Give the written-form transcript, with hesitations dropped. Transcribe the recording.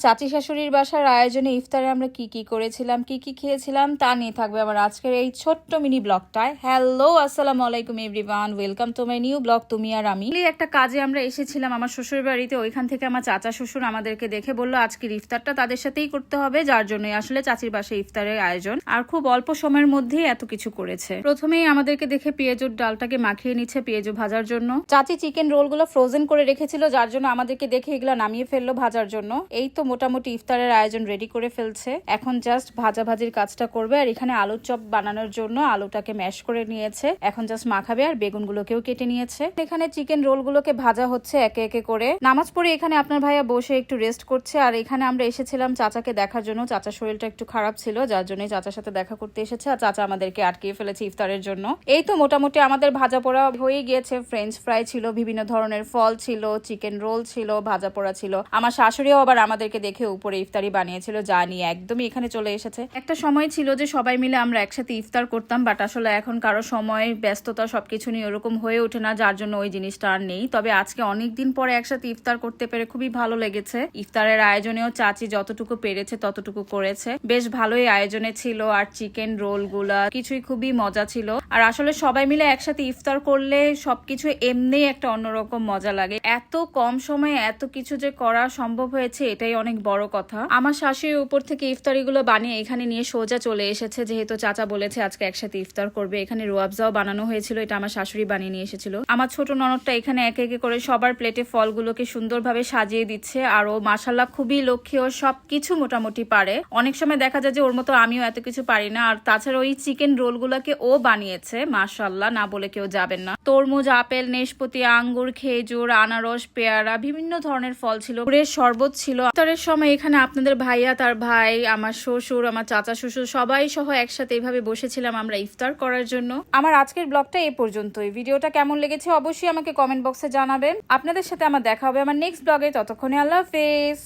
চাচি শাশুড়ির বাসার আয়োজনে ইফতারে আমরা কি কি করেছিলাম, কি কি খেয়েছিলাম তা নিয়ে থাকবে আমার আজকের এই ছোট্ট মিনি ব্লগটায়। হ্যালো, আসসালামু আলাইকুম everyone, welcome to my new blog তুমি আর আমি। একটা কাজে আমরা এসেছিলাম আমার শ্বশুর বাড়িতে। ওইখান থেকে আমার চাচা শ্বশুর আমাদেরকে দেখে বললো আজকের ইফতারটা তাদের সাথেই করতে হবে, যার জন্য আসলে চাচির বাসায় ইফতারের আয়োজন। আর খুব অল্প সময়ের মধ্যেই এত কিছু করেছে। প্রথমেই আমাদেরকে দেখে পেঁয়াজুর ডালটাকে মাখিয়ে নিচ্ছে পেঁয়াজু ভাজার জন্য। চাচি চিকেন রোলগুলো ফ্রোজেন করে রেখেছিল, যার জন্য আমাদেরকে দেখে এগুলো নামিয়ে ফেললো ভাজার জন্য। এই তো মোটামুটি ইফতারের আয়োজন রেডি করে ফেলছে। এখন জাস্ট ভাজাভাজির কাজটা করবে। আর এখানে আলুর চপ বানানোর জন্য আলুটাকে ম্যাশ করে নিয়েছে, এখন জাস্ট মাখাবে। আর বেগুনগুলোকেও কেটে নিয়েছে। এখানে চিকেন রোলগুলোকে ভাজা হচ্ছে একে একে করে। নামাজ পড়ে এখানে আপনার ভাইয়া বসে একটু রেস্ট করছে। আর এখানে আমরা এসেছিলাম চাচাকে দেখার জন্য। চাচার শরীরটা একটু খারাপ ছিল, যার জন্য চাচার সাথে দেখা করতে এসেছে। আর চাচা আমাদেরকে আটকিয়ে ফেলেছে ইফতারের জন্য। এই তো মোটামুটি আমাদের ভাজা পোড়া হয়ে গিয়েছে। ফ্রেঞ্চ ফ্রাই ছিল, বিভিন্ন ধরনের ফল ছিল, চিকেন রোল ছিল, ভাজা পোড়া ছিল। আমার শাশুড়িও আবার আমাদেরকে দেখে উপরে ইফতারি বানিয়েছিল, যা নিয়ে একদমই এখানে চলে এসেছে। একটা সময় ছিল যে সবাই মিলে আমরা একসাথে ইফতার করতাম, বাট আসলে এখন কারো সময় ব্যস্ততা সবকিছু নিয়ে ওরকম হয়ে ওঠে না, যার জন্য ওই জিনিসটা আর নেই। তবে আজকে অনেকদিন পরে একসাথে ইফতার করতে পেরে খুবই ভালো লেগেছে। ইফতারের আয়োজনেও চাচি যতটুকু পেরেছে ততটুকু করেছে, বেশ ভালোই আয়োজনে ছিল। আর চিকেন রোল গুলা কিছুই খুবই মজা ছিল। আর আসলে সবাই মিলে একসাথে ইফতার করলে সবকিছু এমনি একটা অন্যরকম মজা লাগে। এত কম সময়ে এত কিছু যে করা সম্ভব হয়েছে, এটাই অনেক বড় কথা। আমার শাশুড়ি উপর থেকে ইফতারি গুলো বানিয়ে এখানে নিয়ে সোজা চলে এসেছে, যেহেতু চাচা বলেছে আজকে একসাথে ইফতার করবে। এখানে রুয়াবজাও বানানো হয়েছিল, এটা আমার শাশুড়ি বানিয়ে নিয়ে এসেছিল। আমার ছোট ননদটা এখানে একে একে করে সবার প্লেটে ফলগুলোকে সুন্দরভাবে সাজিয়ে দিচ্ছে। আর ও মাশাআল্লাহ খুবই লক্ষ্মী, ও সবকিছু মোটামুটি পারে। অনেক সময় দেখা যায় যে ওর মতো আমিও এত কিছু পারি না। আর তাছাড়া ওই চিকেন রোল গুলাকে ও বানিয়েছে, মাশাআল্লাহ, না বলে কেউ যাবেন না। তরমুজ, আপেল, নেশপাতি, আঙ্গুর, খেজুর, আনারস, পেয়ারা, বিভিন্ন ধরনের ফল ছিল, গুড়ের শরবত ছিল। ইফতারের সময় এখানে আপনাদের ভাইয়া, তার ভাই, আমার শ্বশুর, আমার চাচা শ্বশুর সবাই সহ একসাথে এইভাবে বসেছিলাম আমরা ইফতার করার জন্য। আমার আজকের ব্লগটা এই পর্যন্তই। ভিডিওটা কেমন লেগেছে অবশ্যই আমাকে কমেন্ট বক্সে জানাবেন। আপনাদের সাথে আমার দেখা হবে আমার নেক্সট ব্লগে। ততক্ষণে আল্লাহ হাফেজ।